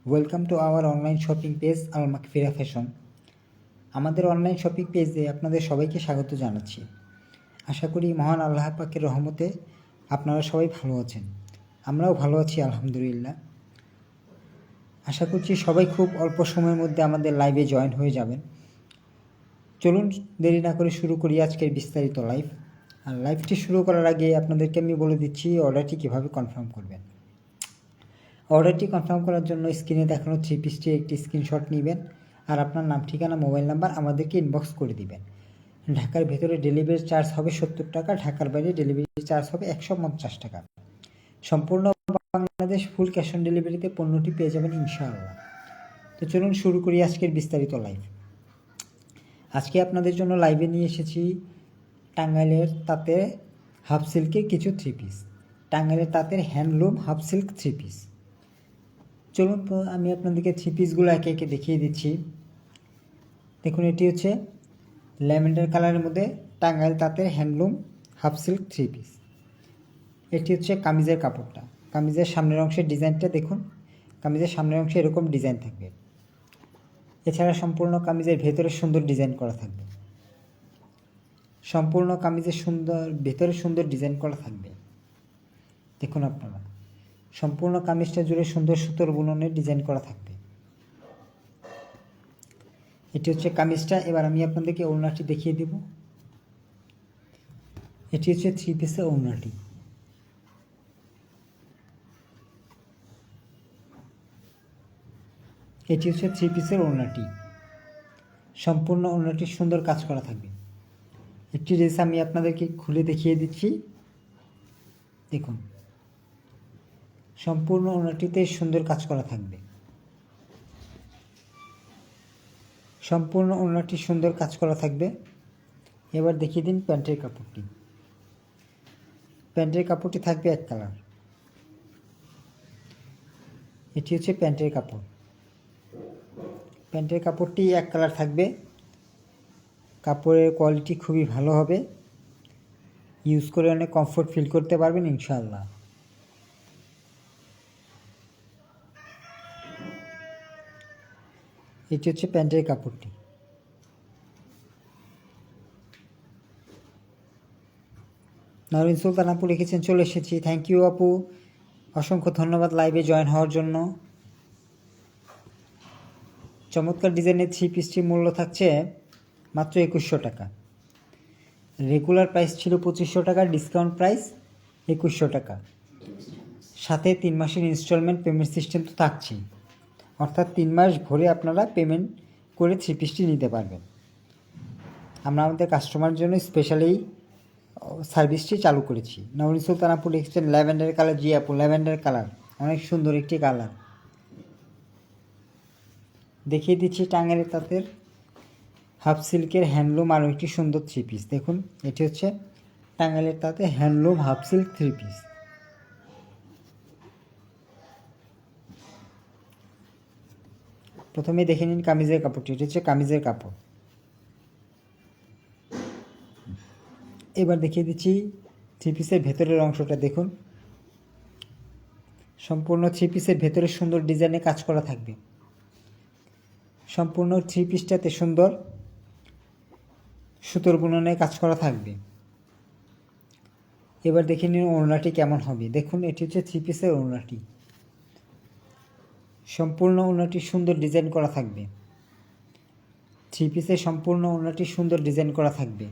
Welcome to our online shopping page Al Makfira fashion. আমাদের online shopping পেজে আপনাদের সবাইকে স্বাগত জানাচ্ছি। আশা করি মহান আল্লাহ পাকের রহমতে আপনারা সবাই ভালো আছেন। আমরাও ভালো আছি আলহামদুলিল্লাহ। আশা করছি সবাই খুব অল্প সময়ের মধ্যে আমাদের লাইভে জয়েন হয়ে যাবেন। চলুন দেরি না করে শুরু করি আজকের বিস্তারিত লাইভ। আর লাইভটি শুরু করার আগে আপনাদেরকে আমি বলে দিচ্ছি অর্ডারটি কীভাবে কনফার্ম করবেন। অর্ডারটি কনফার্ম করার জন্য স্ক্রিনে দেখানো 3 পিসটির একটি স্ক্রিনশট নেবেন আর আপনার নাম, ঠিকানা, মোবাইল নাম্বার আমাদেরকে ইনবক্স করে দিবেন। ঢাকার ভেতরে ডেলিভারি চার্জ হবে 70 টাকা, ঢাকার বাইরে ডেলিভারি চার্জ হবে 150 টাকা। সম্পূর্ণ বাংলাদেশ ফুল ক্যাশ অন ডেলিভারিতে পণ্যটি পেয়ে যাবেন ইনশাআল্লাহ। তো চলুন শুরু করি আজকের বিস্তারিত লাইভ। আজকে আপনাদের জন্য লাইভে নিয়ে এসেছি টাঙ্গাইলের তাঁতের হাফ সিল্কের কিছু 3 পিস, টাঙ্গাইলের তাঁতের হ্যান্ডলুম হাফ সিল্ক 3 পিস। চলুন তো আমি আপনাদেরকে 3 পিসগুলো একে একে দেখিয়ে দিচ্ছি। দেখুন, এটি হচ্ছে ল্যাভেন্ডার কালারের মধ্যে টাঙ্গাইল তাঁতের হ্যান্ডলুম হাফ সিল্ক 3 পিস। এটি হচ্ছে কামিজের কাপড়টা। কামিজের সামনের অংশের ডিজাইনটা দেখুন, কামিজের সামনের অংশে এরকম ডিজাইন থাকবে। এছাড়া সম্পূর্ণ কামিজের ভেতরে সুন্দর ডিজাইন করা থাকবে। সম্পূর্ণ কামিজের ভেতরে সুন্দর ডিজাইন করা থাকবে। দেখুন আপনারা, সম্পূর্ণ কামিজটা জুড়ে সুন্দর সুতোর বুননের ডিজাইন করা থাকবে। এটি হচ্ছে কামিজটা। এবার আমি আপনাদেরকে ওড়নাটি দেখিয়ে দেব। এটি হচ্ছে 3 পিসের ওড়নাটি। এটি হচ্ছে 3 পিসের ওড়নাটি। সম্পূর্ণ ওড়নাটি সুন্দর কাজ করা থাকবে। একটি ড্রেস আমি আপনাদেরকে খুলে দেখিয়ে দিচ্ছি। দেখুন, সম্পূর্ণ ওড়নাটিতে সুন্দর কাজ করা থাকবে। সম্পূর্ণ ওড়নাটি সুন্দর কাজ করা থাকবে। এবার দেখিয়ে দিন প্যান্টের কাপড়টি। প্যান্টের কাপড়টি থাকবে এক কালার। এটি হচ্ছে প্যান্টের কাপড়। প্যান্টের কাপড়টি এক কালার থাকবে। কাপড়ের কোয়ালিটি খুবই ভালো হবে, ইউজ করে অনেক কমফোর্ট ফিল করতে পারবেন ইনশাআল্লাহ। এটি হচ্ছে প্যান্টের কাপড়টি। নরিন সুলতান আপু লিখেছেন চলে এসেছি। থ্যাংক ইউ আপু, অসংখ্য ধন্যবাদ লাইভে জয়েন হওয়ার জন্য। চমৎকার ডিজাইনের 3 পিসটির মূল্য থাকছে মাত্র 2100 টাকা। রেগুলার প্রাইস ছিল 2500 টাকা, ডিসকাউন্ট প্রাইস 2100 টাকা। সাথে 3 মাসের ইনস্টলমেন্ট পেমেন্ট সিস্টেম তো থাকছেই, অর্থাৎ 3 মাস ভরে আপনারা পেমেন্ট করে 3 পিসটি নিতে পারবেন। আমরা আমাদের কাস্টমারের জন্য স্পেশালি সার্ভিসটি চালু করেছি। নবনী সুলতান আপু লিখছেন ল্যাভেন্ডার কালার। জি আপু, ল্যাভেন্ডার কালার অনেক সুন্দর একটি কালার। দেখিয়ে দিচ্ছি টাঙ্গাইলের তাঁতের হাফ সিল্কের হ্যান্ডলুম আরও একটি সুন্দর 3 পিস। দেখুন, এটি হচ্ছে টাঙ্গাইলের তাঁতে হ্যান্ডলুম হাফ সিল্ক 3 পিস। প্রথমে দেখে নিন কামিজের কাপড়টি। এটি হচ্ছে কামিজের কাপড়। এবার দেখিয়ে দিচ্ছি 3 পিসের ভেতরের অংশটা। দেখুন, সম্পূর্ণ 3 পিসের ভেতরে সুন্দর ডিজাইনে কাজ করা থাকবে। সম্পূর্ণ 3 পিসটাতে সুন্দর সুতোর বুননে কাজ করা থাকবে। এবার দেখে নিন ওড়নাটি কেমন হবে। দেখুন, এটি হচ্ছে 3 পিসের ওড়নাটি। সম্পূর্ণ ওড়নাটি সুন্দর ডিজাইন করা থাকবে। 3 পিসের সম্পূর্ণ ওড়নাটি সুন্দর ডিজাইন করা থাকবে।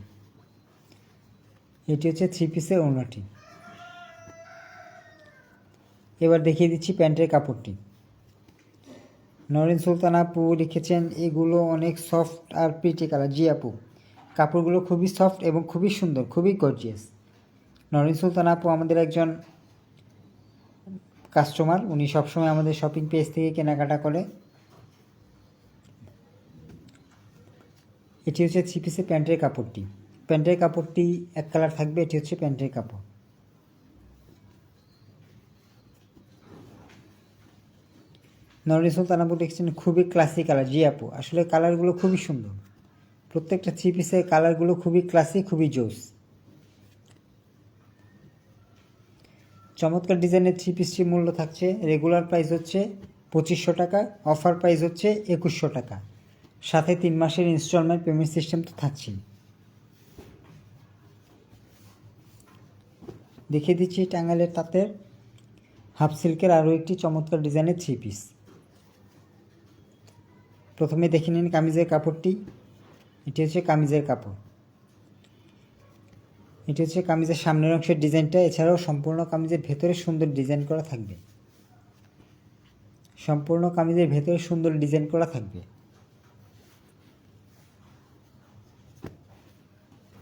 এটি হচ্ছে 3 পিসের ওড়নাটি। এবার দেখিয়ে দিচ্ছি প্যান্টের কাপড়টি। নরিন সুলতান আপু লিখেছেন এগুলো অনেক সফট আর প্রিটি কালার। জি আপু, কাপড়গুলো খুবই সফট এবং খুবই সুন্দর, খুবই গর্জিয়াস। নরিন সুলতান আপু আমাদের একজন কাস্টমার, উনি সবসময় আমাদের শপিং পেজ থেকে কেনাকাটা করে। এটি হচ্ছে 3 পিসের প্যান্টের কাপড়টি। প্যান্টের কাপড়টি এক কালার থাকবে। এটি হচ্ছে প্যান্টের কাপড়। নরিন সুলতান আপু লিখছেন খুবই ক্লাসি কালার। জি আপু, আসলে কালারগুলো খুবই সুন্দর। প্রত্যেকটা 3 পিসের কালারগুলো খুবই ক্লাসি, খুবই জোস। চমৎকার ডিজাইনের 3 পিসটির মূল্য থাকছে রেগুলার প্রাইস হচ্ছে 2500 টাকা, অফার প্রাইস হচ্ছে 2100 টাকা, সাথে 3 মাসের ইনস্টলমেন্ট পেমেন্ট সিস্টেম তো থাকছেই। দেখিয়ে দিচ্ছি টাঙ্গাইলের তাঁতের হাফ সিল্কের আরও একটি চমৎকার ডিজাইনের 3 পিস। প্রথমে দেখে নিন কামিজের কাপড়টি। এটি হচ্ছে কামিজের কাপড়, এটি হচ্ছে কামিজের সামনের অংশের ডিজাইনটা। এছাড়াও সম্পূর্ণ কামিজের ভেতরে সুন্দর ডিজাইন করা থাকবে, সম্পূর্ণ কামিজের ভেতরে সুন্দর ডিজাইন করা থাকবে।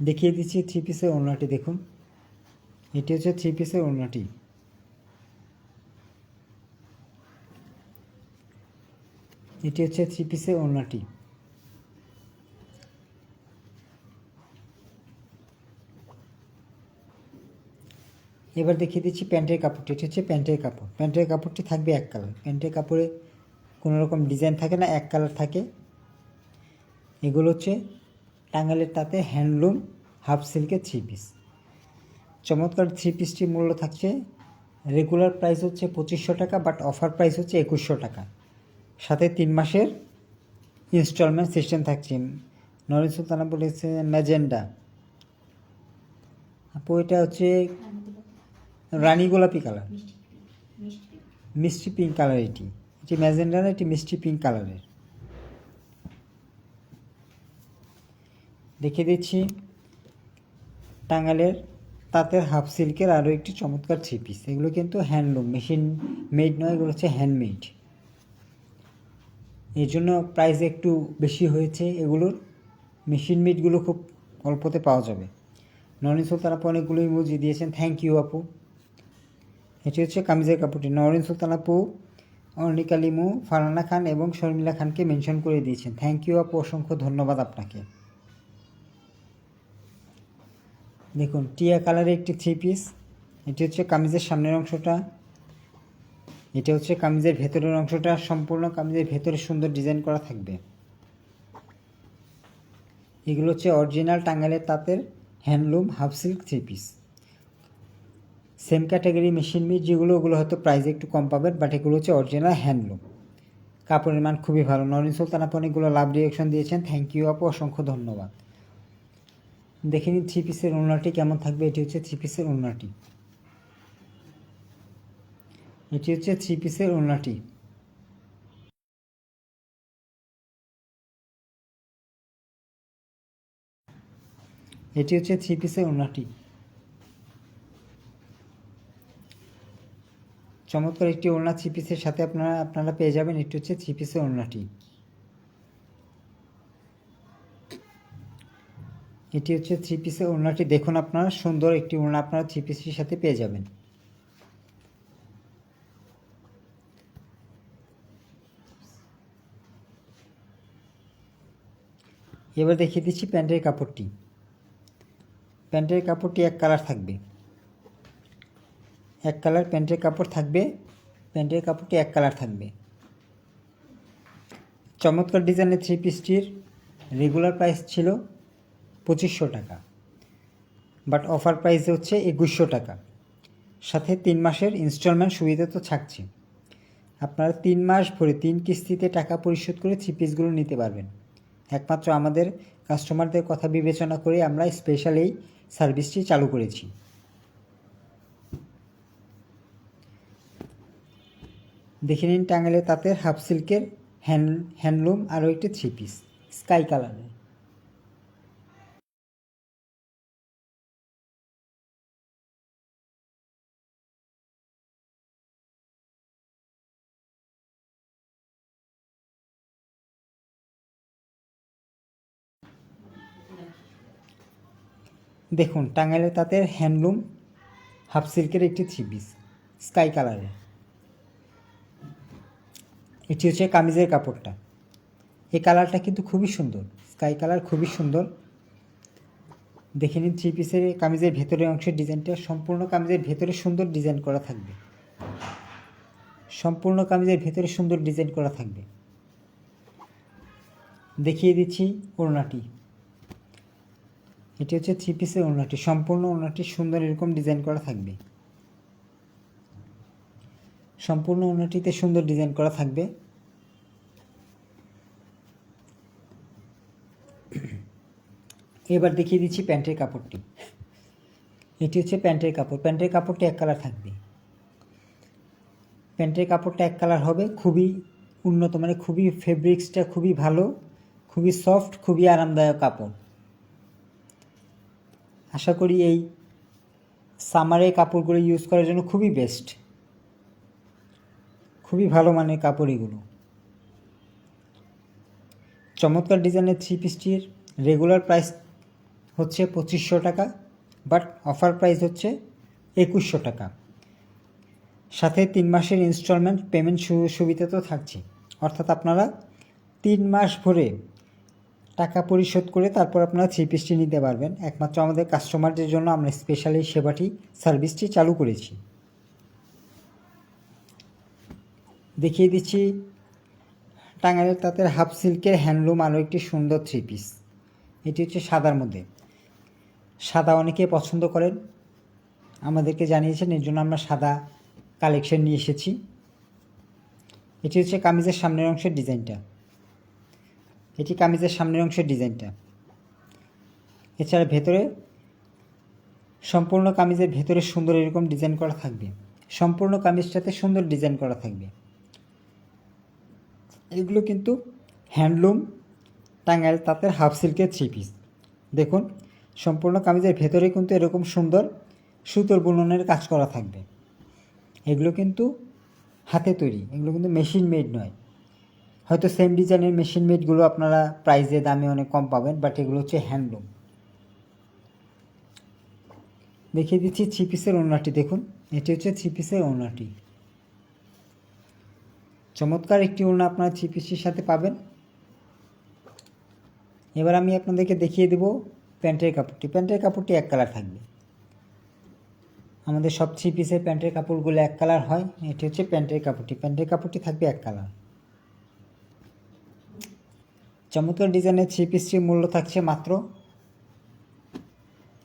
দেখিয়ে দিচ্ছি 3 পিসের ওড়নাটি। দেখুন, এটি হচ্ছে 3 পিসের ওড়নাটি। এটি হচ্ছে 3 পিসের ওড়নাটি। এবার দেখিয়ে দিচ্ছি প্যান্টের কাপড়টি। এটি হচ্ছে প্যান্টের কাপড়। প্যান্টের কাপড়টি থাকবে এক কালার। প্যান্টের কাপড়ে কোনো রকম ডিজাইন থাকে না, এক কালার থাকে। এগুলো হচ্ছে টাঙ্গাইলের তাঁতে হ্যান্ডলুম হাফ সিল্কের 3 পিস। চমৎকার 3 পিসটির মূল্য থাকছে, রেগুলার প্রাইস হচ্ছে 2500 টাকা, বাট অফার প্রাইস হচ্ছে 2100 টাকা, সাথে 3 মাসের ইনস্টলমেন্ট সিস্টেম থাকছে। নরিন সুলতানা বলেছে ম্যাজেন্ডা। আপু এটা হচ্ছে রানী গোলাপি কালার, মিষ্টি পিঙ্ক কালার। এটি ম্যাজেন্ডা না, এটি মিষ্টি পিঙ্ক কালারের। দেখিয়ে দিচ্ছি টাঙ্গাইলের তাঁতের হাফ সিল্কের আরও একটি চমৎকার 3 পিস। এগুলো কিন্তু হ্যান্ডলুম, মেশিন মেড নয়, এগুলো হচ্ছে হ্যান্ডমেড। এর জন্য প্রাইস একটু বেশি হয়েছে। এগুলোর মেশিন মেডগুলো খুব অল্পতে পাওয়া যাবে। নরিন সুলতান আপু অনেকগুলো ইমোজি দিয়েছেন, থ্যাংক ইউ আপু। এটি হচ্ছে কামিজের কাপড়টি। নরিন সুলতান আপু, অর্ণিকা লিমু, ফারহানা খান এবং শর্মিলা খানকে মেনশন করে দিয়েছেন, থ্যাংক ইউ আপু, অসংখ্য ধন্যবাদ আপনাকে। দেখুন, টিয়া কালারের একটি 3 পিস। এটি হচ্ছে কামিজের সামনের অংশটা, এটা হচ্ছে কামিজের ভেতরের অংশটা। সম্পূর্ণ কামিজের ভেতরে সুন্দর ডিজাইন করা থাকবে। এগুলো হচ্ছে অরিজিনাল টাঙ্গাইলের তাঁতের handloom half silk 3 piece. Same category machine made যেগুলো, ওগুলো হয়তো প্রাইস একটু কম পাবেন, বাট এগুলো হচ্ছে অরিজিনাল হ্যান্ডলুম। কাপড়ের মান খুবই ভালো। নরিন সুলতান আপু অনেকগুলো লাভ রিয়েকশন দিয়েছেন, থ্যাংক ইউ আপু, অসংখ্য ধন্যবাদ। দেখে নিন 3 পিসের ওড়নাটি কেমন থাকবে। এটি হচ্ছে 3 পিসের ওড়নাটি। এটি হচ্ছে 3 পিসের ওড়নাটি। এটি হচ্ছে 3 পিসের ওড়নাটি। চমৎকার একটি ওড়না 3 পিসের সাথে আপনারা পেয়ে যাবেন। এটি হচ্ছে 3 পিসের ওড়নাটি। এটি হচ্ছে 3 পিসের ওড়নাটি। দেখুন, আপনারা সুন্দর একটি ওড়না আপনারা 3 পিসের সাথে পেয়ে যাবেন। এবার দেখিয়ে দিচ্ছি প্যান্টের কাপড়টি। প্যান্টের কাপড়টি এক কালার থাকবে, এক কালার প্যান্টের কাপড় থাকবে। প্যান্টের কাপড়টি এক কালার থাকবে। চমৎকার ডিজাইনের 3 পিসটির রেগুলার প্রাইস ছিল 2500 টাকা, বাট অফার প্রাইস হচ্ছে 2100 টাকা, সাথে 3 মাসের ইনস্টলমেন্ট সুবিধা তো থাকছে। আপনারা 3 মাস ভরে 3 কিস্তিতে টাকা পরিশোধ করে 3 পিসগুলো নিতে পারবেন। একমাত্র আমাদের কাস্টমারদের কথা বিবেচনা করে আমরা স্পেশাল এই সার্ভিসটি চালু করেছি। দেখে নিন টাঙ্গাইলের তাঁতের হাফ সিল্কের হ্যান্ডলুম আরও একটি 3 পিস স্কাই কালারের। দেখুন, টাঙ্গাইলের তাঁতের হ্যান্ডলুম হাফ সিল্কের একটি 3 পিস স্কাই কালারের। এটি হচ্ছে কামিজের কাপড়টা। এই কালারটা কিন্তু খুবই সুন্দর, স্কাই কালার, খুবই সুন্দর। দেখে নিন 3 পিসের কামিজের ভেতরের অংশের ডিজাইনটা। সম্পূর্ণ কামিজের ভেতরে সুন্দর ডিজাইন করা থাকবে, সম্পূর্ণ কামিজের ভেতরে সুন্দর ডিজাইন করা থাকবে। দেখিয়ে দিচ্ছি ওড়নাটি। এটি হচ্ছে 3 পিসের ওড়নাটি। সম্পূর্ণ ওড়নাটি সুন্দর এরকম ডিজাইন করা থাকবে। সম্পূর্ণ ওড়নাটিতে সুন্দর ডিজাইন করা থাকবে। এবার দেখিয়ে দিচ্ছি প্যান্টের কাপড়টি। এটি হচ্ছে প্যান্টের কাপড়। প্যান্টের কাপড়টি এক কালার থাকবে। প্যান্টের কাপড়টা এক কালার হবে, খুবই উন্নত, মানে খুবই ফেব্রিক্সটা খুবই ভালো, খুবই সফট, খুবই আরামদায়ক কাপড়। আশা করি এই সামারে কাপড়গুলো ইউজ করার জন্য খুবই বেস্ট, খুবই ভালো মানের কাপড় এগুলো। চমৎকার ডিজাইনের থ্রি পিসটির রেগুলার প্রাইস হচ্ছে 2500 টাকা, বাট অফার প্রাইস হচ্ছে 2100 টাকা। সাথে 3 মাসের ইনস্টলমেন্ট পেমেন্ট সুবিধা তো থাকছে, অর্থাৎ আপনারা 3 মাস ভরে টাকা পরিশোধ করে তারপর আপনারা থ্রি পিসটি নিতে পারবেন। একমাত্র আমাদের কাস্টমারদের জন্য আমরা স্পেশালি সেবাটি সার্ভিসটি চালু করেছি। দেখিয়ে দিচ্ছি টাঙ্গাইলের তাঁতের হাফ সিল্কের হ্যান্ডলুম আরও একটি সুন্দর থ্রি পিস। এটি হচ্ছে সাদার মধ্যে। সাদা অনেকে পছন্দ করেন, আমাদেরকে জানিয়েছেন, এর জন্য আমরা সাদা কালেকশন নিয়ে এসেছি। এটি হচ্ছে কামিজের সামনের অংশের ডিজাইনটা। এটি কামিজের সামনের অংশের ডিজাইনটা। এছাড়া ভেতরে সম্পূর্ণ কামিজের ভেতরে সুন্দর এরকম ডিজাইন করা থাকবে। সম্পূর্ণ কামিজটাতে সুন্দর ডিজাইন করা থাকবে। এগুলো কিন্তু হ্যান্ডলুম টাঙ্গাইল তাঁতের হাফ সিল্কের থ্রি পিস। দেখুন, সম্পূর্ণ কামিজের ভেতরে কিন্তু এরকম সুন্দর সুতোর বুননের কাজ করা থাকবে। এগুলো কিন্তু হাতে তৈরি, এগুলো কিন্তু মেশিন মেড নয়। হয়তো সেম ডিজাইনের মেশিন মেডগুলো আপনারা প্রাইসে দামে অনেক কম পাবেন, বাট এগুলো হচ্ছে হ্যান্ডলুম। দেখিয়ে দিচ্ছি থ্রি পিসের ওড়নাটি। দেখুন, এটি হচ্ছে থ্রি পিসের ওড়নাটি। চমৎকার একটি ওড়না আপনারা থ্রি পিসের সাথে পাবেন। এবার আমি আপনাদেরকে দেখিয়ে দেব প্যান্টের কাপড়টি। প্যান্টের কাপড়টি এক কালার থাকবে। আমাদের সব থ্রি পিসের প্যান্টের কাপড়গুলো এক কালার হয়। এটি হচ্ছে প্যান্টের কাপড়টি। প্যান্টের কাপড়টি থাকবে এক কালার। চমৎকার ডিজাইনের থ্রি পিসটির মূল্য থাকছে মাত্র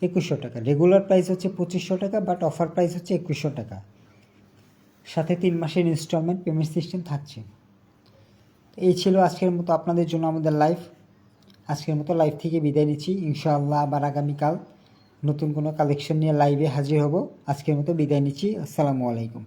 2100 টাকা। রেগুলার প্রাইস হচ্ছে 2500 টাকা, বাট অফার প্রাইস হচ্ছে 2100 টাকা। সাথে 3 মাসের ইনস্টলমেন্ট পেমেন্ট সিস্টেম থাকছে। এই ছিল আজকের মতো আপনাদের জন্য আমাদের লাইভ। আজকের মতো লাইভ থেকে বিদায় নিচ্ছি। ইনশাআল্লাহ আবার আগামীকাল নতুন কোনো কালেকশন নিয়ে লাইভে হাজির হব। আজকের মতো বিদায় নিচ্ছি। আসসালামু আলাইকুম।